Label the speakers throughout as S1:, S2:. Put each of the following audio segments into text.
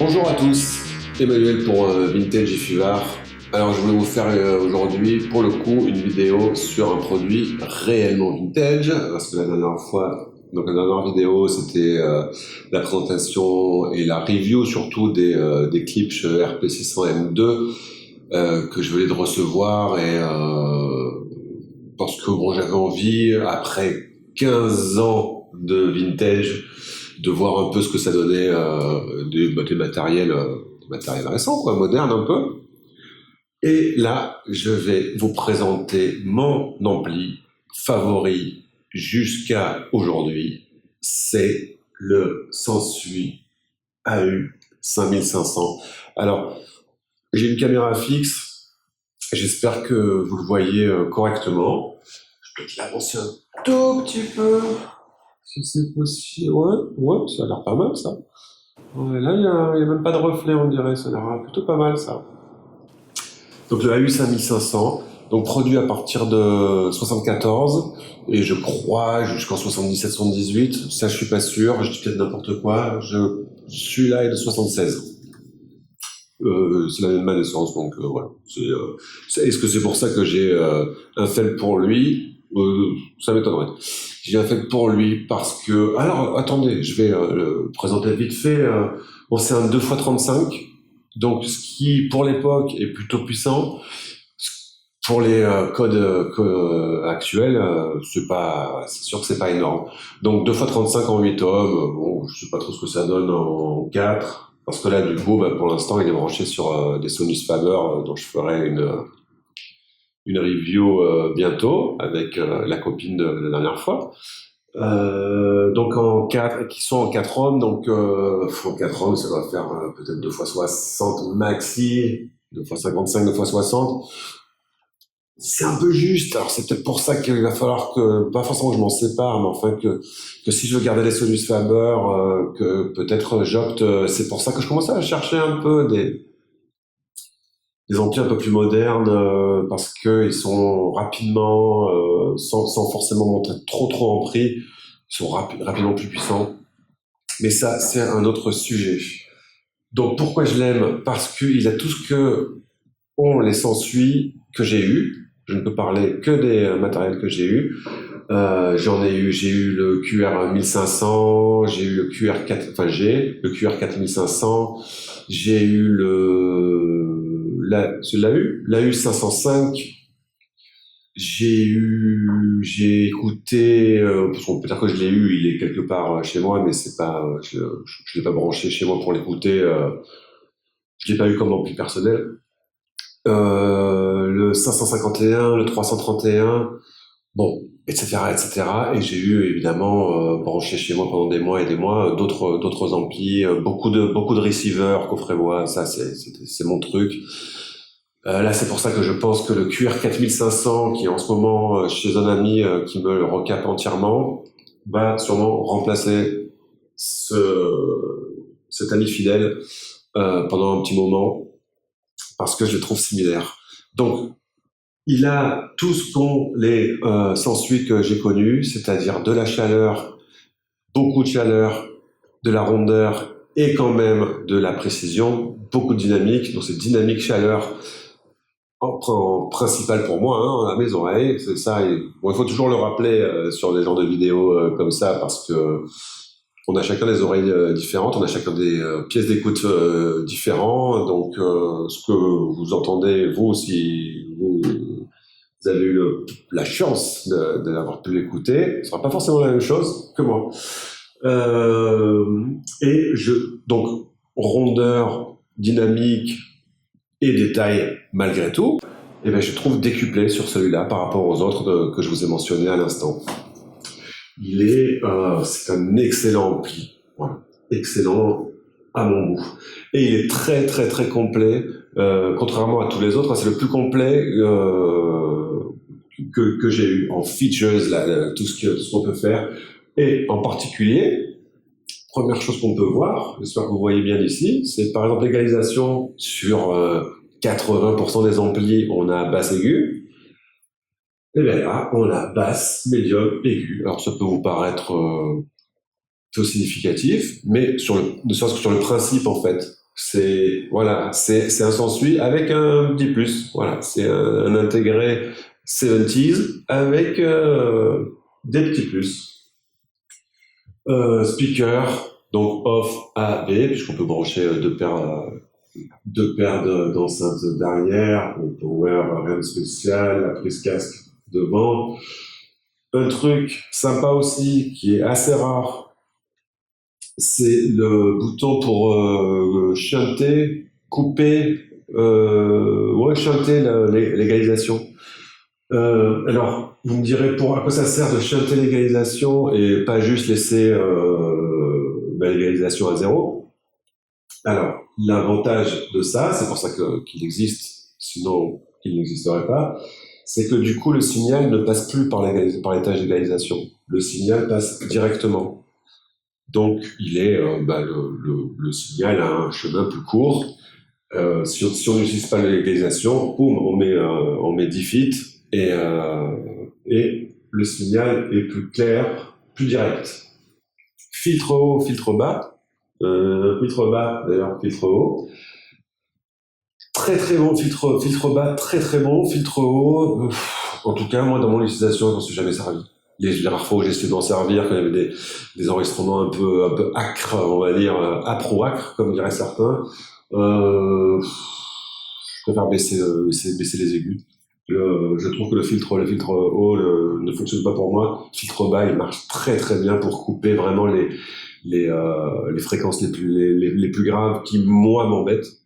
S1: Bonjour à tous, Emmanuel pour Vintage et Fuvard. Alors je voulais vous faire aujourd'hui pour le coup une vidéo sur un produit réellement vintage, parce que la dernière vidéo c'était la présentation et la review surtout des clips RP600M2 que je venais de recevoir et parce que bon, j'avais envie après 15 ans de vintage de voir un peu ce que ça donnait des matériels récents, quoi, modernes un peu. Et là, je vais vous présenter mon ampli favori jusqu'à aujourd'hui. C'est le Sansui AU5500. Alors, j'ai une caméra fixe. J'espère que vous le voyez correctement. Je peux te l'avancer un tout petit peu. Si c'est possible, ouais, ça a l'air pas mal ça. Ouais, là, il y a même pas de reflet, on dirait, ça a l'air plutôt pas mal ça. Donc le AU5500, donc produit à partir de 74, et je crois jusqu'en 77-78, ça je suis pas sûr, je dis peut-être n'importe quoi, celui-là est de 76. C'est l'année de ma naissance, donc voilà. Est-ce que c'est pour ça que j'ai un fait pour lui? Ça m'étonnerait. J'ai un fait pour lui parce que... Alors, attendez, je vais le présenter vite fait. Bon, c'est un 2x35, donc ce qui, pour l'époque, est plutôt puissant. Pour les codes actuels, c'est sûr que c'est pas énorme. Donc 2x35 en 8 ohms, bon, je sais pas trop ce que ça donne en 4. Parce que là, du coup, pour l'instant, il est branché sur des Sonus Faber, dont je ferai une review bientôt avec la copine de la dernière fois. Donc qui sont en 4 ohms, donc en 4 ohms, ça va faire peut-être 2x60 maxi, 2x55, 2x60. C'est un peu juste. Alors c'est peut-être pour ça qu'il va falloir que, pas forcément que je m'en sépare, mais enfin que si je veux garder les Sonus Faber, que peut-être j'opte. C'est pour ça que je commence à chercher un peu des amplis un peu plus modernes, parce que ils sont rapidement, sans forcément monter trop en prix, ils sont rapidement plus puissants. Mais ça, c'est un autre sujet. Donc pourquoi je l'aime? Parce qu'il a tout ce que ont les Sansui que j'ai eu. Je ne peux parler que des matériels que j'ai eu. J'ai eu le QR 1500, j'ai eu le j'ai le QR 4500, j'ai eu l'AU 505, j'ai écouté, parce qu'on peut dire que je l'ai eu, il est quelque part chez moi, mais c'est pas, je l'ai pas branché chez moi pour l'écouter, je l'ai pas eu comme ampli personnel. Le 551, le 331, bon, etc., etc. Et j'ai eu évidemment branché chez moi pendant des mois et des mois d'autres amplis, beaucoup de receivers, coffret bois, ça c'est mon truc. Là, c'est pour ça que je pense que le QR 4500, qui est en ce moment chez un ami qui me le recape entièrement, va sûrement remplacer cet ami fidèle pendant un petit moment, parce que je les trouve similaires. Donc, il a tout ce qu'ont les Sansui que j'ai connus, c'est-à-dire de la chaleur, beaucoup de chaleur, de la rondeur et quand même de la précision, beaucoup de dynamique. Donc c'est dynamique chaleur en principal pour moi, à mes oreilles, c'est ça. Et, bon, il faut toujours le rappeler sur des genres de vidéos comme ça, parce que on a chacun des oreilles différentes, on a chacun des pièces d'écoute différentes. Donc ce que vous entendez, vous, si vous avez eu la chance d'avoir pu l'écouter, ce sera pas forcément la même chose que moi. Donc, rondeur, dynamique et détail malgré tout, et ben, je trouve décuplé sur celui-là par rapport aux autres que je vous ai mentionnés à l'instant. C'est un excellent ampli, voilà, excellent à mon goût. Et il est très très très complet, contrairement à tous les autres, c'est le plus complet que j'ai eu en features, là, tout ce qu'on peut faire. Et en particulier, première chose qu'on peut voir, j'espère que vous voyez bien ici, c'est par exemple l'égalisation sur 80% des amplis, on a basse aiguë. Et bien là, on a basse, médium, aiguë. Alors ça peut vous paraître peu significatif, mais ne serait-ce que sur le principe en fait, Voilà, c'est un sans-suite avec un petit plus. Voilà, c'est un intégré 70s avec des petits plus. Speaker, donc off A, B, puisqu'on peut brancher deux paires d'enceintes derrière, au power, rien de spécial, la prise casque devant. Un truc sympa aussi, qui est assez rare, c'est le bouton pour shunter, couper, ouais, shunter l'égalisation. Alors, vous me direz à quoi ça sert de shunter l'égalisation et pas juste laisser l'égalisation à zéro. Alors, l'avantage de ça, c'est pour ça qu'il existe, sinon il n'existerait pas, c'est que du coup, le signal ne passe plus par l'étage d'égalisation. Le signal passe directement. Donc, le signal a un chemin plus court. Si on n'utilise pas l'égalisation, boum, on met 10 feet et le signal est plus clair, plus direct. Filtre haut, filtre bas. Filtre bas, d'ailleurs, filtre haut. Très très bon, filtre bas, très très bon, filtre haut. En tout cas, moi, dans mon utilisation, je m'en suis jamais servi. Les rares fois où j'ai essayé d'en servir, quand il y avait des enregistrements un peu acres, on va dire, apro-acres, comme diraient certains, je préfère baisser les aigus. Je trouve que le filtre haut ne fonctionne pas pour moi. Filtre bas, il marche très très bien pour couper vraiment les fréquences les plus graves qui, moi, m'embêtent.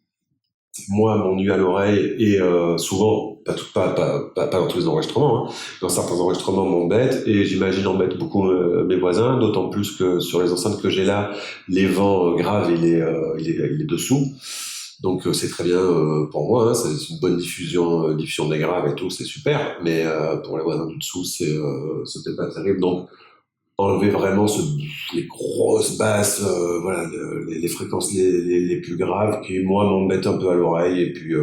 S1: Moi, m'ennuie à l'oreille et souvent, pas dans tous les enregistrements, hein, dans certains enregistrements m'embêtent et j'imagine embête beaucoup mes voisins, d'autant plus que sur les enceintes que j'ai là, les vents graves, il est dessous. Donc c'est très bien pour moi, hein, c'est une bonne diffusion des graves et tout, c'est super, mais pour les voisins du dessous, c'est peut-être pas terrible. Donc enlever vraiment les grosses basses, voilà, les fréquences les plus graves qui, moi, m'embêtent un peu à l'oreille et puis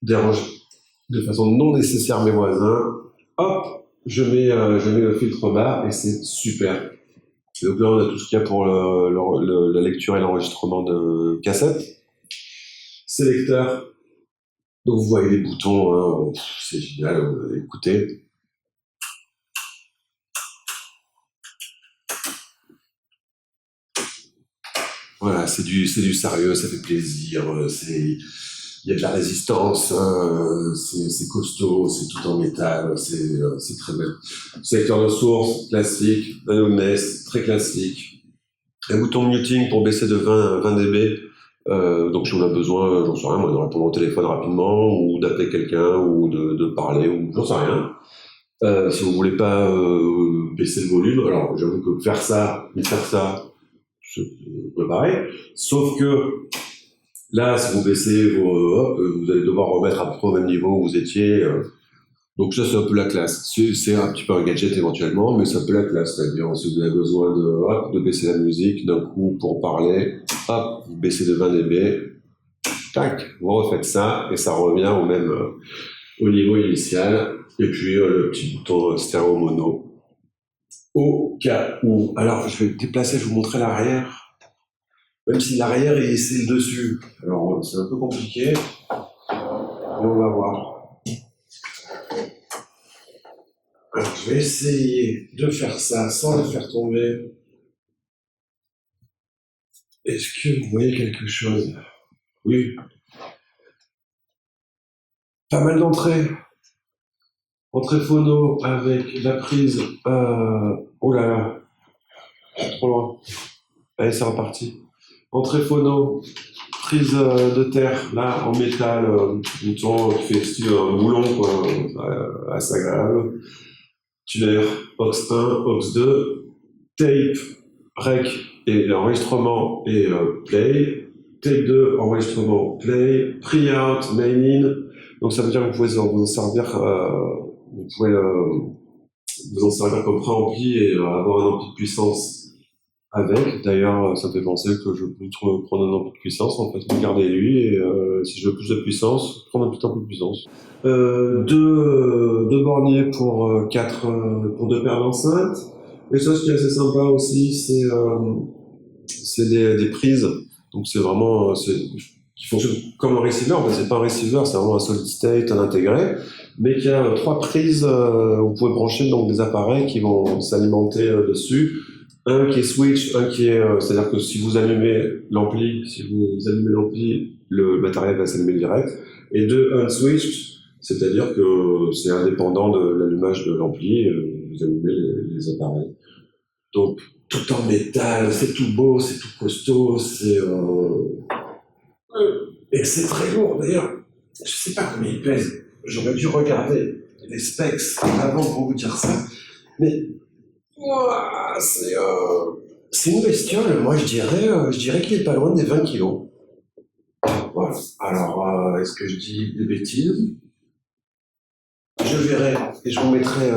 S1: dérangent de façon non nécessaire mes voisins. Hop, je mets le filtre bas et c'est super. Donc là, on a tout ce qu'il y a pour la lecture et l'enregistrement de cassettes. Sélecteur. Donc vous voyez les boutons, hein, c'est génial, écoutez. Voilà, c'est du sérieux, ça fait plaisir, il y a de la résistance, c'est costaud, c'est tout en métal, c'est très bien. Sélecteur de source, classique, Nano très classique. Un bouton de muting pour baisser de 20 dB, donc si on a besoin, j'en sais rien, moi, de répondre au téléphone rapidement, ou d'appeler quelqu'un, ou de parler, ou j'en sais rien. Si vous voulez pas baisser le volume, alors j'avoue que faire ça, c'est pareil. Sauf que là, si vous baissez vous allez devoir remettre à peu près au même niveau où vous étiez. Donc ça, c'est un peu la classe. C'est un petit peu un gadget éventuellement, mais c'est un peu la classe. C'est-à-dire, si vous avez besoin de baisser la musique d'un coup pour parler, hop, vous baissez de 20 dB, tac, vous refaites ça et ça revient au niveau initial. Et puis le petit bouton stéréo mono au cas où. Alors, je vais déplacer, je vais vous montrer l'arrière. Même si l'arrière c'est le dessus. Alors, c'est un peu compliqué. On va voir. Alors, je vais essayer de faire ça sans le faire tomber. Est-ce que vous voyez quelque chose? Oui. Pas mal d'entrées. Entrée phono avec la prise. Oh là là. Trop loin. Allez, c'est reparti. Entrée phono. Prise de terre, là, en métal, bouton qui fait style boulon, quoi, assez agréable. Tuner, aux 1, aux 2, tape, rec et enregistrement et play. Tape 2, enregistrement, play. Pre-out, main in. Donc ça veut dire que vous pouvez vous en servir, vous pouvez vous en servir comme préampli et avoir un ampli de puissance avec. D'ailleurs, ça me fait penser que je peux prendre un ampli de puissance, en fait, regarder lui, et si je veux plus de puissance, prendre un petit ampli de puissance. Deux borniers pour pour deux paires d'enceintes. Et ça, ce qui est assez sympa aussi, c'est des prises Donc c'est vraiment, qui fonctionne comme un receiver, mais c'est pas un receiver, c'est vraiment un solid state, un intégré, mais qui a trois prises où vous pouvez brancher donc des appareils qui vont s'alimenter dessus. Un qui est switch, un qui est, c'est-à-dire que si vous allumez l'ampli, le matériel va s'allumer direct. Et deux, unswitched, c'est-à-dire que c'est indépendant de l'allumage de l'ampli, vous allumez les appareils. Donc, tout en métal, c'est tout beau, c'est tout costaud, et c'est très lourd d'ailleurs. Je sais pas combien il pèse. J'aurais dû regarder les specs avant pour vous dire ça. Mais ouah, c'est une bestiole. Moi, je dirais qu'il est pas loin des 20 kilos. Voilà. Alors, est-ce que je dis des bêtises? Je verrai et je vous mettrai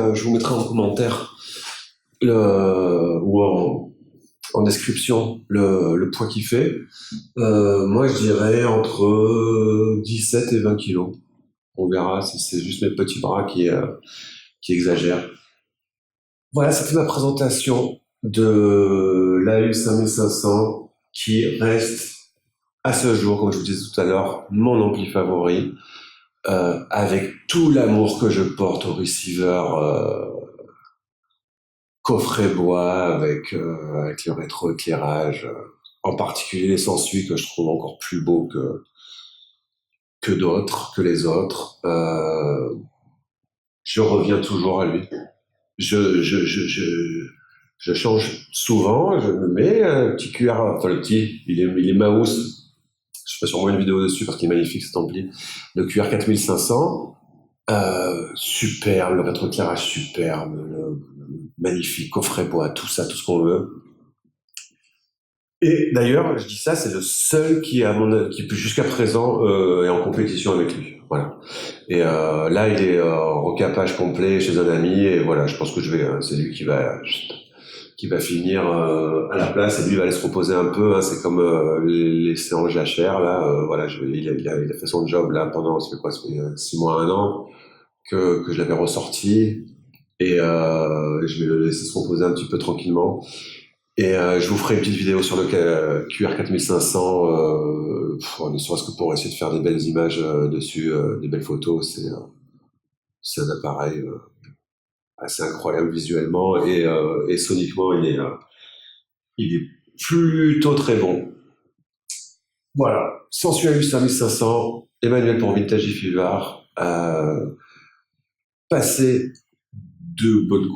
S1: en commentaire ou en description le poids qu'il fait. Moi, je dirais entre 17 et 20 kilos. On verra si c'est juste mes petits bras qui exagèrent. Voilà, c'était ma présentation de l'AU 5500 qui reste à ce jour, comme je vous disais tout à l'heure, mon ampli favori, avec tout l'amour que je porte au receiver coffret bois avec le rétroéclairage, en particulier les Sansui que je trouve encore plus beau que les autres. Je reviens toujours à lui. Je, je, je, je, je change souvent, je me mets un petit QR, enfin le petit, il est mouse. Je ferai sûrement une vidéo dessus parce qu'il est magnifique cet ampli. Le QR 4500, superbe, le rétroéclairage superbe, magnifique, coffret bois, tout ça, tout ce qu'on veut. Et d'ailleurs, je dis ça, c'est le seul qui jusqu'à présent est en compétition avec lui. Voilà. Et là, il est en recapage complet chez un ami. Et voilà, je pense que c'est lui qui va finir à la place. Et lui, il va aller se reposer un peu. Hein, c'est comme les séances jachères là. Voilà, il a fait son job là pendant, ça fait quoi, ça fait 6 mois, 1 an que je l'avais ressorti. Et je vais le laisser se reposer un petit peu tranquillement. Et je vous ferai une petite vidéo sur le QR 4500, ne serait-ce que pour essayer de faire des belles images dessus, des belles photos. C'est un appareil assez incroyable visuellement et soniquement, il est plutôt très bon. Voilà, Sensualus 5500, Emmanuel pour Vintage Fever. Passez de bonnes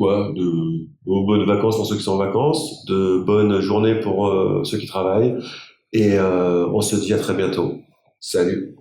S1: vacances pour ceux qui sont en vacances, de bonnes journées pour ceux qui travaillent, et on se dit à très bientôt. Salut!